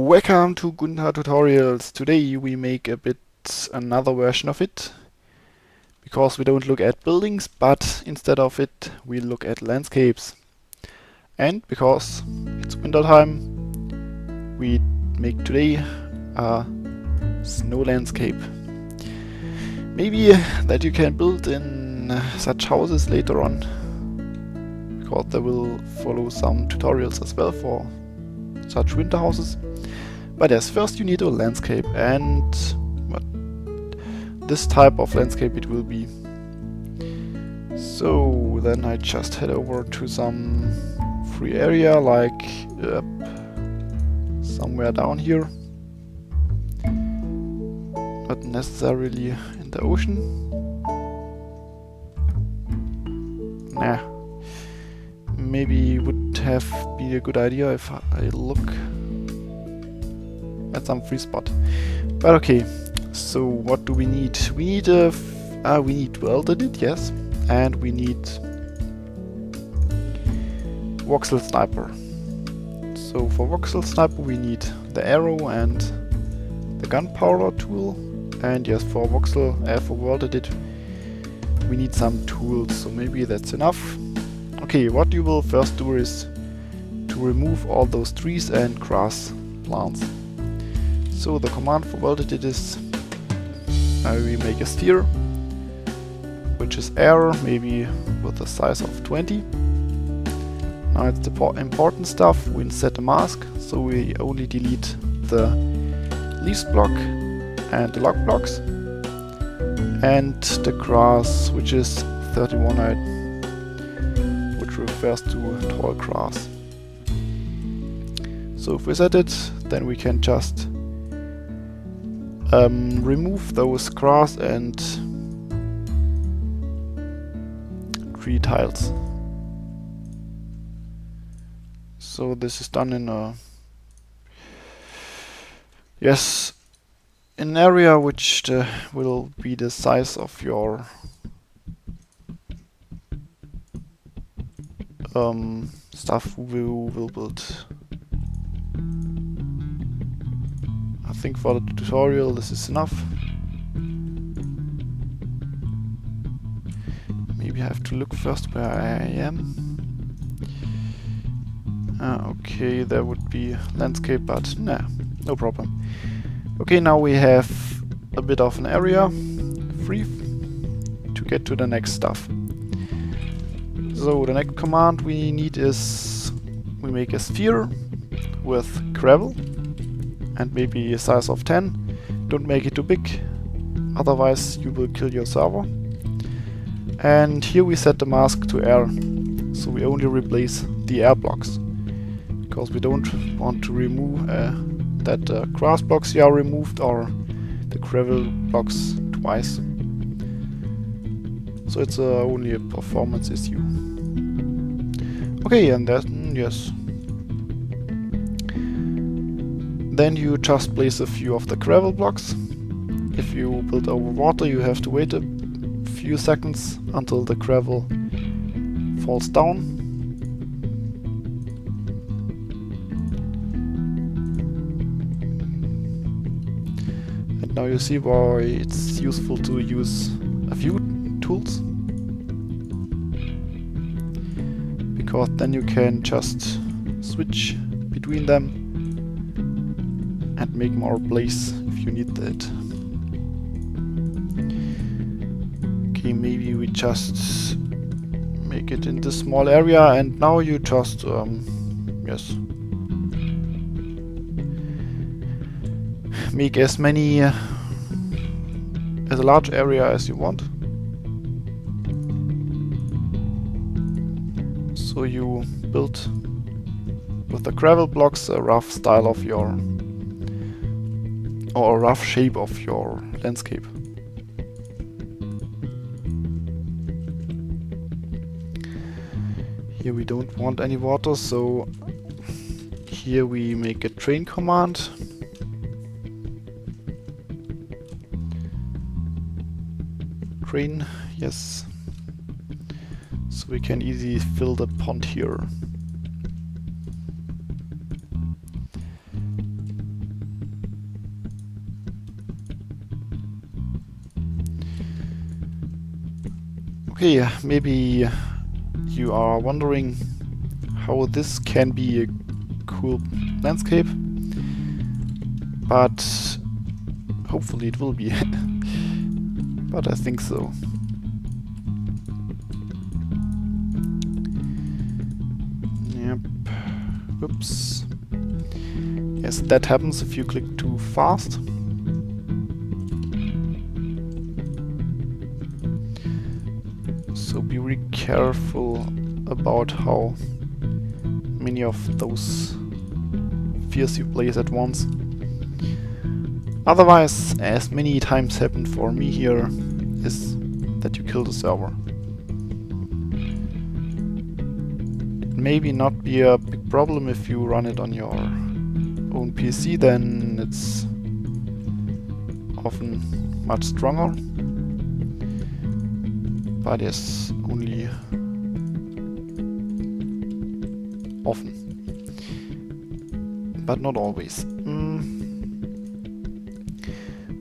Welcome to Gundahar tutorials. Today we make a bit another version of it, because we don't look at buildings, but instead of it we look at landscapes. And because it's winter time, we make today a snow landscape. Maybe that you can build in such houses later on, because they will follow some tutorials as well for such winter houses. But yes, first you need a landscape, and what this type of landscape it will be. So then I just head over to some free area, like somewhere down here. Not necessarily in the ocean. Nah. Maybe it would have been a good idea if I look at some free spot. But okay, so what do we need? We need we need welded, yes, and we need voxel sniper. So for voxel sniper we need the arrow and the gunpowder tool, and yes, for voxel for welded we need some tools. So maybe that's enough. Okay, what you will first do is to remove all those trees and grass plants. So the command for welded is we make a sphere, which is air, maybe with a size of 20. Now it's the important stuff. We set the mask, so we only delete the leaves block and the log blocks, and the grass, which is 31, which refers to tall grass. So if we set it, then we can just remove those grass and tree tiles. So this is done in a an area which will be the size of your stuff we will build. I think for the tutorial this is enough. Maybe I have to look first where I am. Okay, there would be landscape, but nah, no problem. Okay, now we have a bit of an area free to get to the next stuff. So the next command we need is we make a sphere with gravel and maybe a size of 10. Don't make it too big, otherwise you will kill your server. And here we set the mask to air, so we only replace the air blocks, because we don't want to remove that grass blocks are removed or the gravel blocks twice. So it's only a performance issue. Okay, and then yes. Then you just place a few of the gravel blocks. If you build over water, you have to wait a few seconds until the gravel falls down. And now you see why it's useful to use a few tools, because then you can just switch between them and make more place if you need that. Okay, maybe we just make it in this small area, and now you just make as many as a large area as you want. So you build with the gravel blocks a rough style of your or a rough shape of your landscape. Here we don't want any water, so here we make a train command. Train, yes. So we can easily fill the pond here. Okay, maybe you are wondering how this can be a cool landscape, but hopefully it will be. But I think so. Yep. Oops. Yes, that happens if you click too fast. So be really careful about how many of those spheres you place at once. Otherwise, as many times happened for me here, is that you kill the server. It may not be a big problem if you run it on your own PC, then it's often much stronger. But yes, only often. But not always.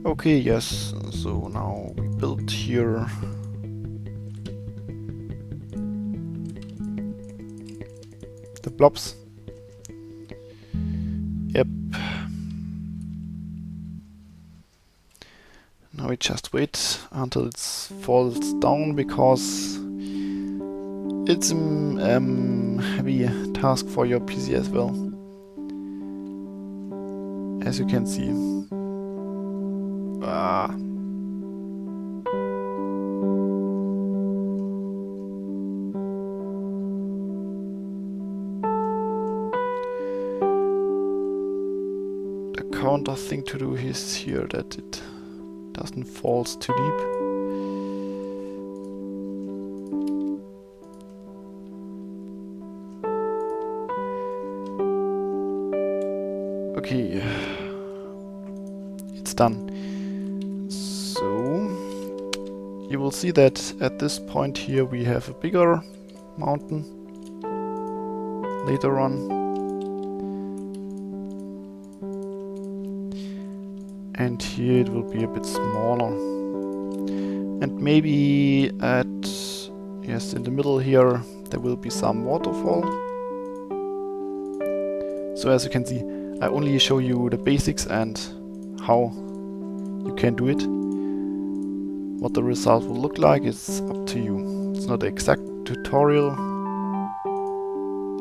Okay, yes, so now we built here the blobs. Yep. Now we just wait until it falls down, because it's a heavy task for your PC as well, as you can see. The counter thing to do is here that it doesn't fall too deep. Okay, it's done. So you will see that at this point here we have a bigger mountain later on. And here it will be a bit smaller. And maybe at, yes, in the middle here there will be some waterfall. So as you can see, I only show you the basics and how you can do it. What the result will look like is up to you. It's not an exact tutorial.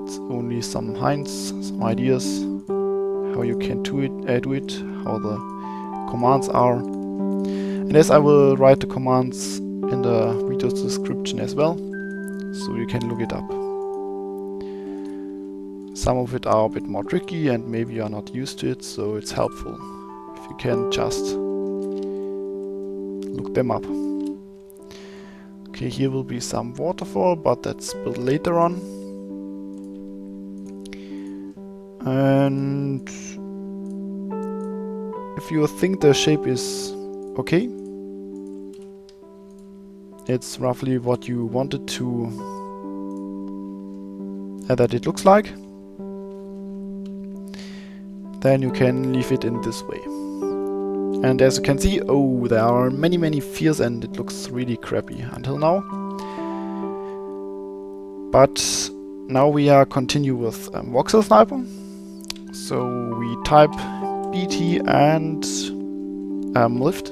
It's only some hints, some ideas how you can do it, how the commands are. And as I will write the commands in the video description as well, so you can look it up. Some of it are a bit more tricky and maybe you are not used to it, so it's helpful if you can just look them up. Okay, here will be some waterfall, but that's built later on. And if you think the shape is okay, it's roughly what you wanted to that it looks like, then you can leave it in this way. And as you can see, oh, there are many spheres and it looks really crappy until now. But now we are continue with voxel sniper. So we type BT and lift.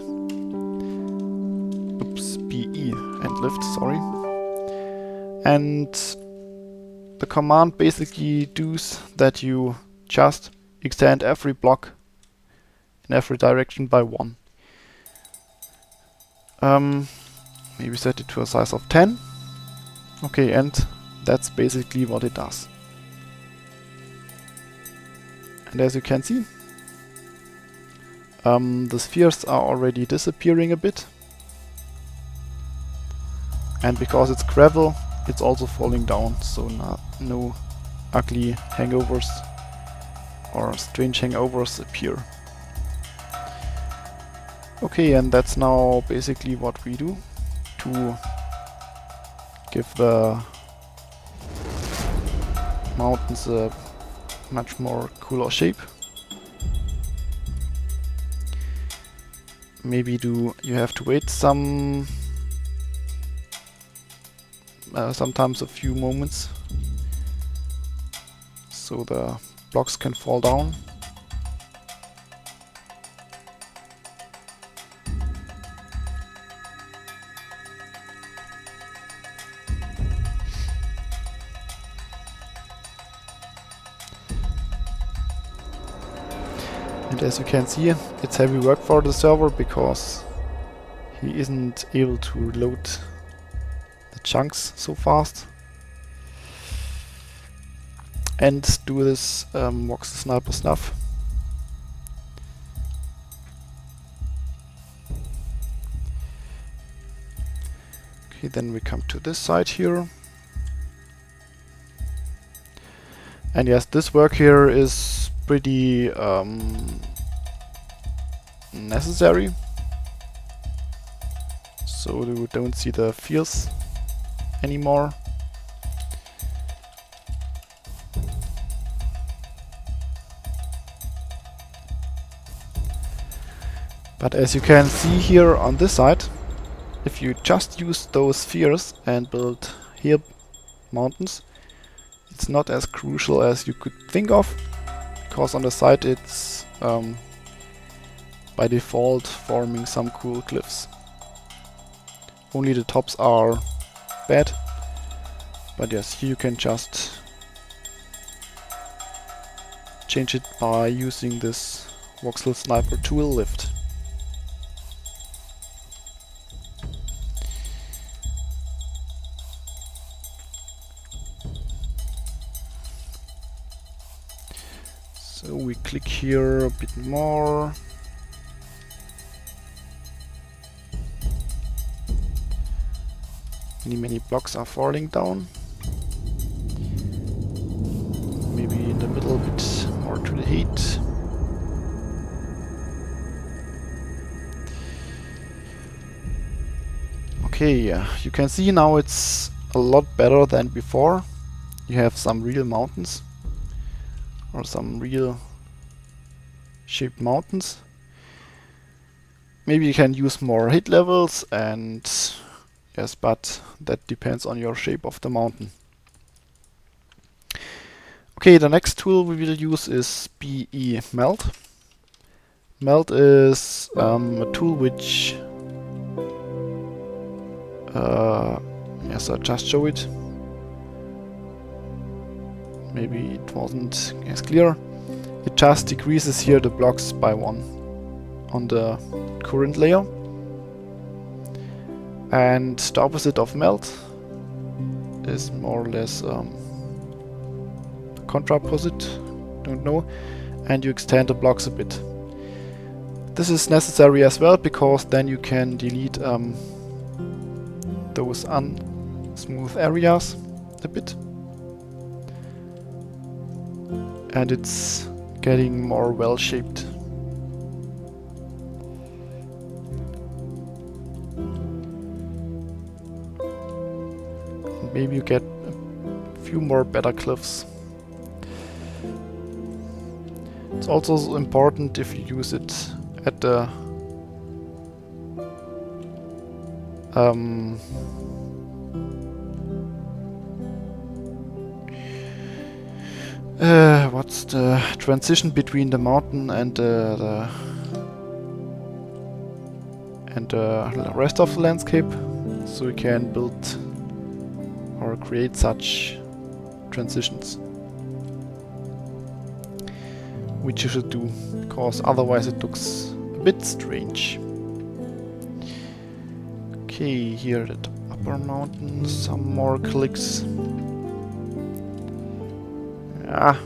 Oops, BE and lift, sorry. And the command basically does that you just extend every block in every direction by 1. Maybe set it to a size of 10. Okay, and that's basically what it does. And as you can see, the spheres are already disappearing a bit. And because it's gravel, it's also falling down, so no ugly hangovers or strange hangovers appear. Okay, and that's now basically what we do to give the mountains a much more cooler shape. Maybe you have to wait some sometimes a few moments, so the blocks can fall down. And as you can see, it's heavy work for the server because he isn't able to reload the chunks so fast and do this voxel sniper stuff. Okay, then we come to this side here. And yes, this work here is pretty necessary, so you don't see the fears anymore. But as you can see here on this side, if you just use those spheres and build here mountains, it's not as crucial as you could think of, because on the side it's by default forming some cool cliffs. Only the tops are bad, but yes, here you can just change it by using this voxel sniper tool lift. So we click here a bit more. Many blocks are falling down. Maybe in the middle a bit more to the heat. Okay, you can see now it's a lot better than before. You have some real mountains, or some real shaped mountains. Maybe you can use more hit levels, and yes, but that depends on your shape of the mountain. Okay, the next tool we will use is BE Melt. Melt is a tool which yes, I'll just show it. Maybe it wasn't as clear. It just decreases here the blocks by 1 on the current layer. And the opposite of melt is more or less contrapposite, don't know, and you extend the blocks a bit. This is necessary as well, because then you can delete those unsmooth areas a bit. And it's getting more well-shaped. Maybe you get a few more better cliffs. It's also important if you use it at the what's the transition between the mountain and the rest of the landscape, so you can build or create such transitions, which you should do, because otherwise it looks a bit strange. Okay, here at the upper mountain, some more clicks. Ah.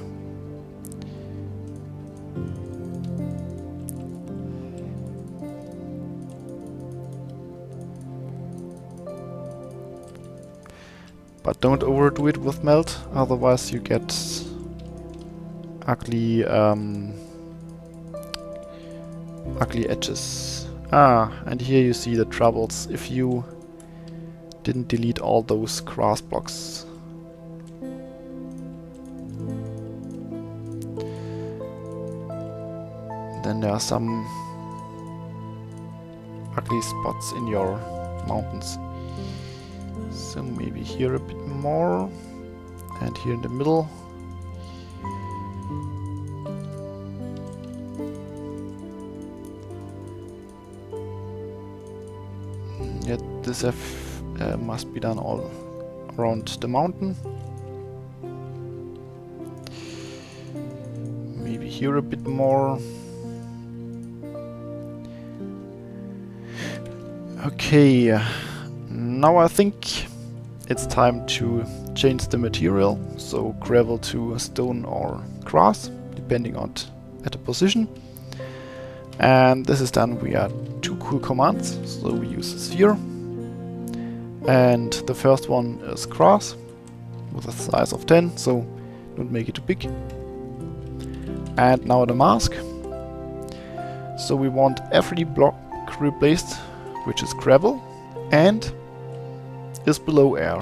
But don't overdo it with melt, otherwise you get ugly ugly edges. Ah, and here you see the troubles if you didn't delete all those grass blocks. Then there are some ugly spots in your mountains. So maybe here a bit more, and here in the middle. Yet this must be done all around the mountain. Maybe here a bit more. Okay, now I think it's time to change the material, so gravel to stone or grass, depending on at the position. And this is done via two cool commands. So we use a sphere, and the first one is grass with a size of 10, so don't make it too big. And now the mask. So we want every block replaced, which is gravel and is below air.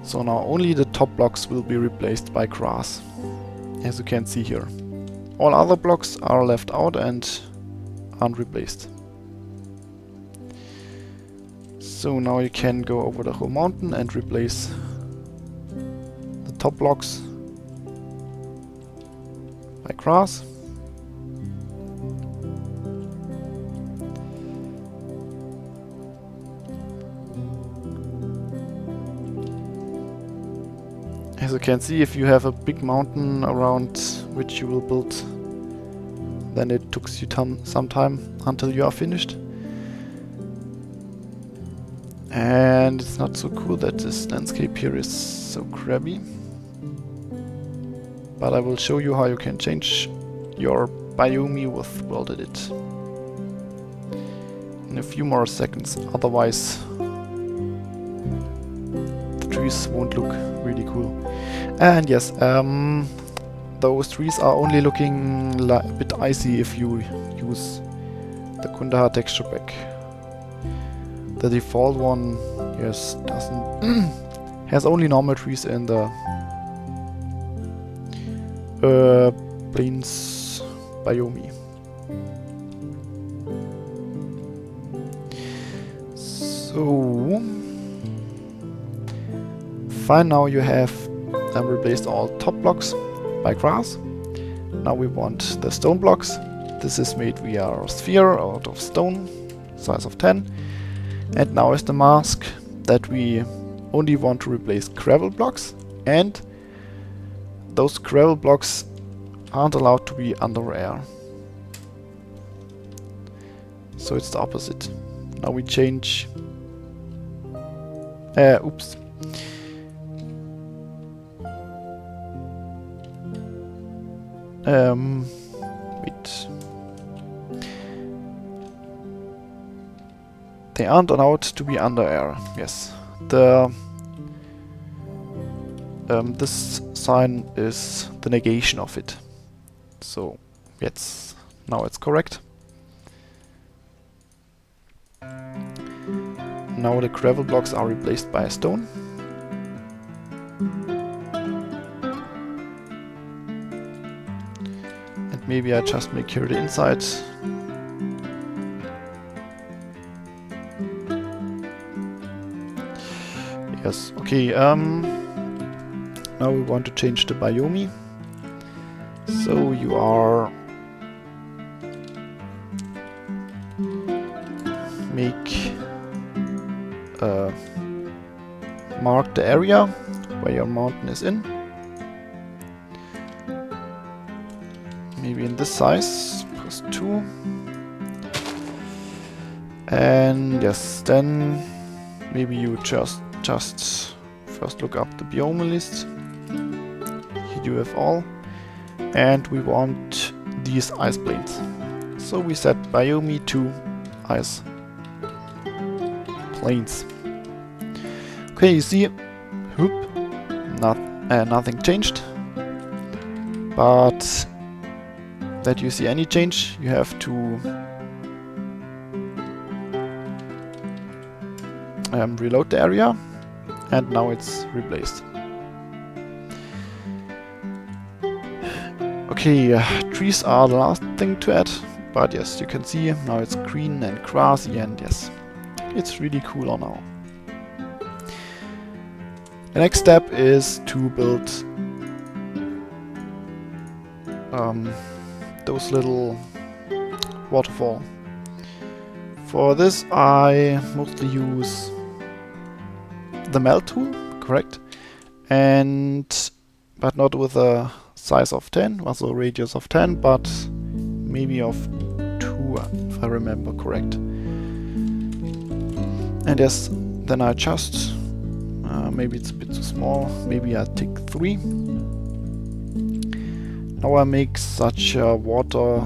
So now only the top blocks will be replaced by grass, as you can see here. All other blocks are left out and aren't replaced. So now you can go over the whole mountain and replace the top blocks by grass. As you can see, if you have a big mountain around which you will build, then it took you some time until you are finished. And it's not so cool that this landscape here is so crabby. But I will show you how you can change your biome with World Edit in a few more seconds, otherwise the trees won't look really cool. And yes, those trees are only looking a bit icy if you use the Gundahar texture pack. The default one, yes, doesn't has only normal trees in the plains biome. So fine, now you have replaced all top blocks by grass. Now we want the stone blocks. This is made via a sphere out of stone, size of 10. And now is the mask that we only want to replace gravel blocks, and those gravel blocks aren't allowed to be under air. So it's the opposite. Now we change... oops. Wait. They aren't allowed to be under air. Yes. The this sign is the negation of it. So yes, now it's correct. Now the gravel blocks are replaced by a stone. And maybe I just make here the inside. Yes, okay, now we want to change the biome. So you are mark the area where your mountain is in. Maybe in this size, press 2. And yes, then maybe you just first look up the biome list. Here you have all. And we want these ice plains. So we set biome to ice plains. Okay, you see, whoop, nothing changed. But that you see any change, you have to reload the area, and now it's replaced. Okay, trees are the last thing to add, but yes, you can see now it's green and grassy, and yes, It's really cooler now. The next step is to build those little waterfall. For this I mostly use the melt tool, correct? But not with a size of 10, also a radius of 10, but maybe of 2, if I remember correct. And yes, then I adjust. Maybe it's a bit too small. Maybe I take 3. Now I make such a water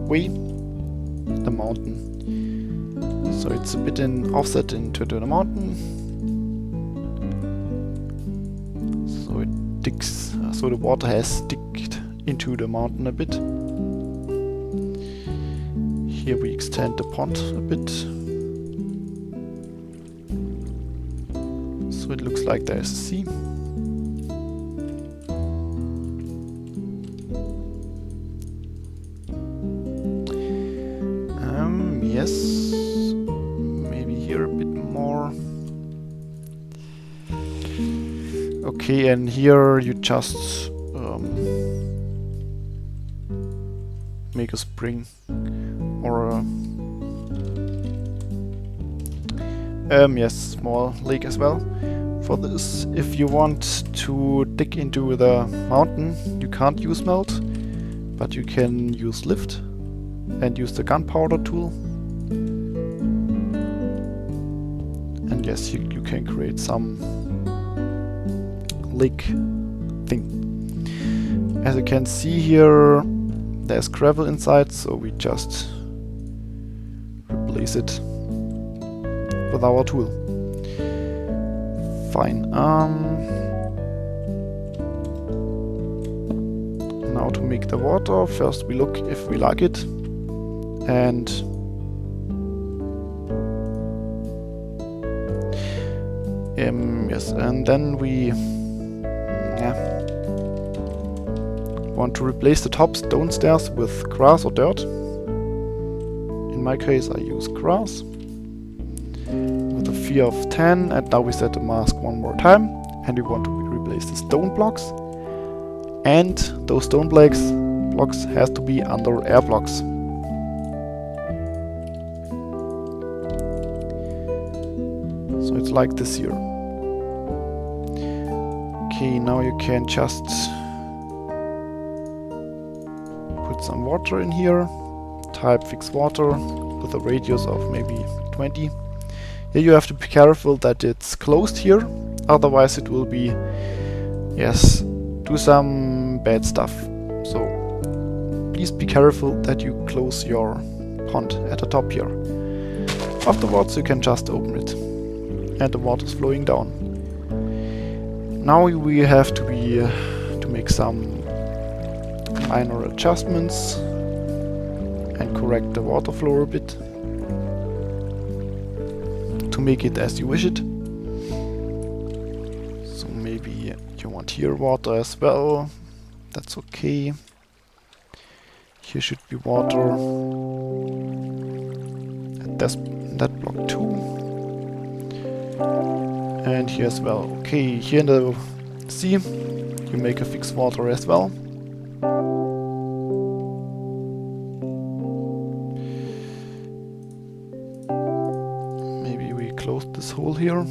way, the mountain. So it's a bit offset into the mountain. So it digs. So the water has digged into the mountain a bit. Here we extend the pond a bit. So it looks like there's a sea. Yes, maybe here a bit more. Okay, and here you just make a spring or a yes, small lake as well. For this, if you want to dig into the mountain, you can't use melt, but you can use lift and use the gunpowder tool. And yes, you can create some lake thing. As you can see here, there's gravel inside, so we just replace it with our tool. Fine. Now to make the water, first we look if we like it, and yes, and then we want to replace the top stone stairs with grass or dirt. In my case I use grass with a phi of 10, and now we set the mask one more time, and we want to replace the stone blocks, and those stone blocks has to be under air blocks. So it's like this here. Okay, now you can just put some water in here, type fixed water with a radius of maybe 20. Here you have to be careful that it's closed here, otherwise it will be, yes, do some bad stuff. So please be careful that you close your pond at the top here. Afterwards you can just open it and the water is flowing down. Now we have to make some minor adjustments and correct the water flow a bit to make it as you wish it. So maybe you want here water as well. That's okay. Here should be water at that block too. And here as well. Okay, here in the sea you make a fixed water as well. Maybe we close this hole here.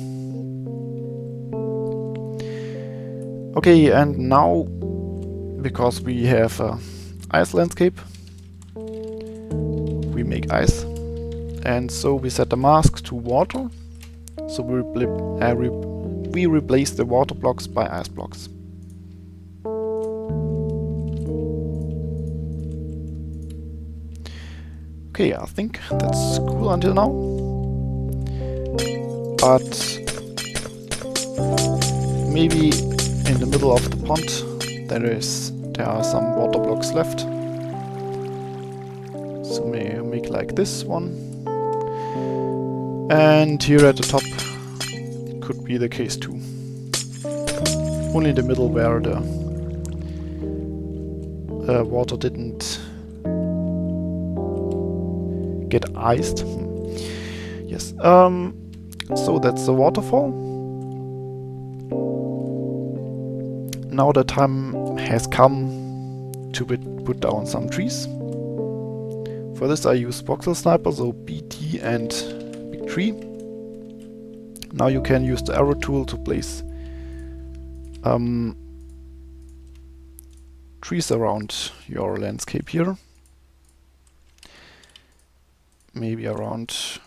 Okay, and now, because we have a ice landscape, we make ice. And so we set the mask to water. So we replace the water blocks by ice blocks. Okay, I think that's cool until now. But maybe in the middle of the pond there are some water blocks left. So may make like this one. And here at the top it could be the case too. Only in the middle where the water didn't get iced. Yes. So that's the waterfall. Now the time has come to put down some trees. For this I use voxel sniper, so BT and big tree. Now you can use the arrow tool to place trees around your landscape here. Maybe around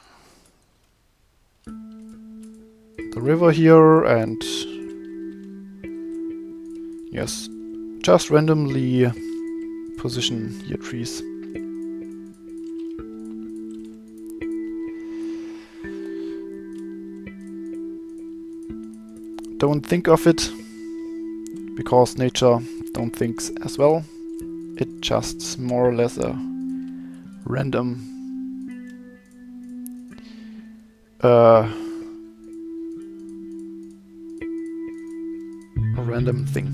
the river here, and yes, just randomly position your trees. Don't think of it, because nature don't think as well. It's just more or less a random thing.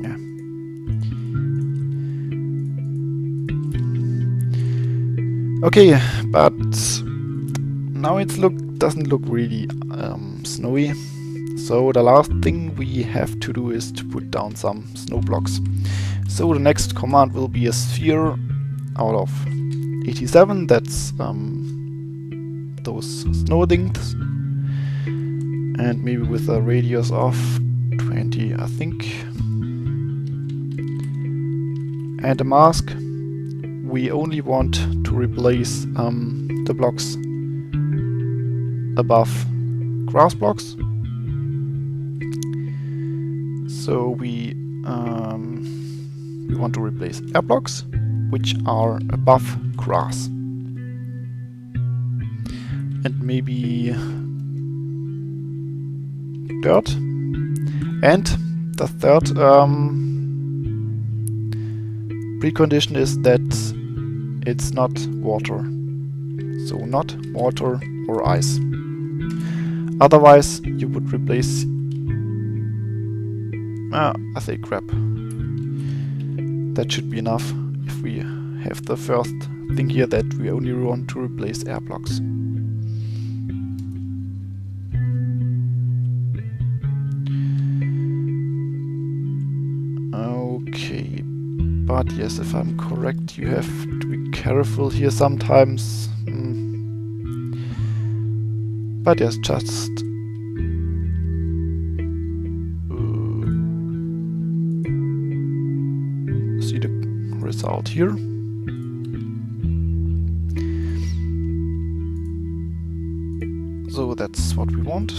Yeah. Okay, but now it doesn't look really snowy. So the last thing we have to do is to put down some snow blocks. So the next command will be a sphere out of 87. That's those snow things, and maybe with a radius of 20, I think. And a mask. We only want to replace the blocks above grass blocks. So we want to replace air blocks, which are above grass. And maybe dirt. And the third precondition is that it's not water. So not water or ice. Otherwise you would replace I say crap. That should be enough if we have the first thing here that we only want to replace air blocks. Okay, but yes, if I'm correct, you have to be careful here sometimes. But yes, just see the result here. So that's what we want.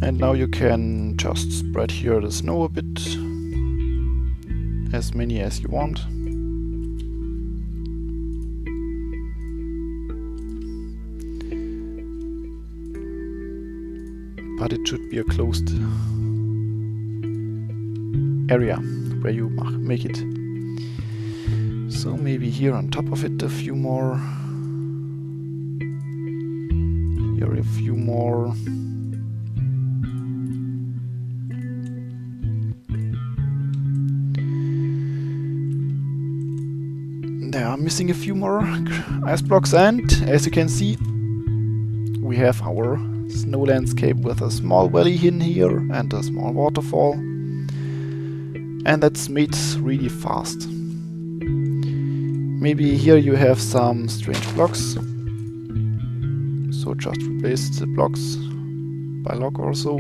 And now you can just spread here the snow a bit, as many as you want. But it should be a closed area where you make it. So maybe here on top of it a few more. Here a few more. There are missing a few more ice blocks, and as you can see, we have our snow landscape with a small valley in here and a small waterfall, and that's made really fast. Maybe here you have some strange blocks, so just replace the blocks by log or so.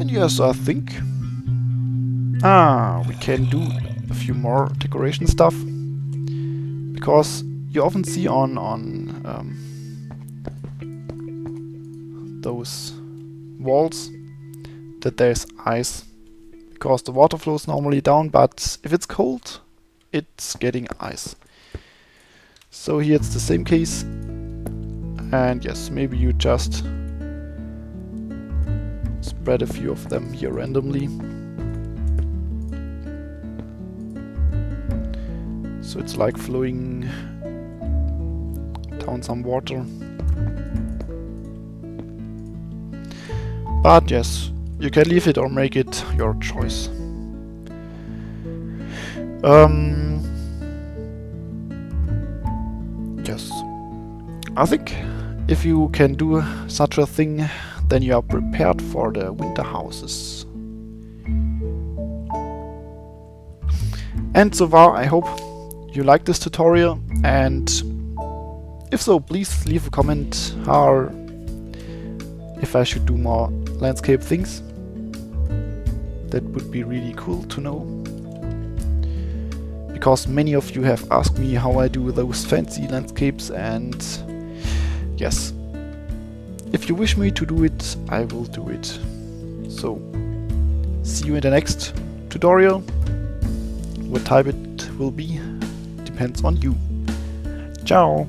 And yes, I think we can do a few more decoration stuff, because you often see on those walls that there's ice, because the water flows normally down, but if it's cold, it's getting ice. So here it's the same case, and yes, maybe you just spread a few of them here randomly. So it's like flowing down some water. But yes, you can leave it or make it your choice. Yes, I think if you can do such a thing, then you are prepared for the winter houses. And so far, I hope you like this tutorial, and if so, please leave a comment or if I should do more landscape things. That would be really cool to know, because many of you have asked me how I do those fancy landscapes, and yes, if you wish me to do it, I will do it. So, see you in the next tutorial. What type it will be depends on you. Ciao!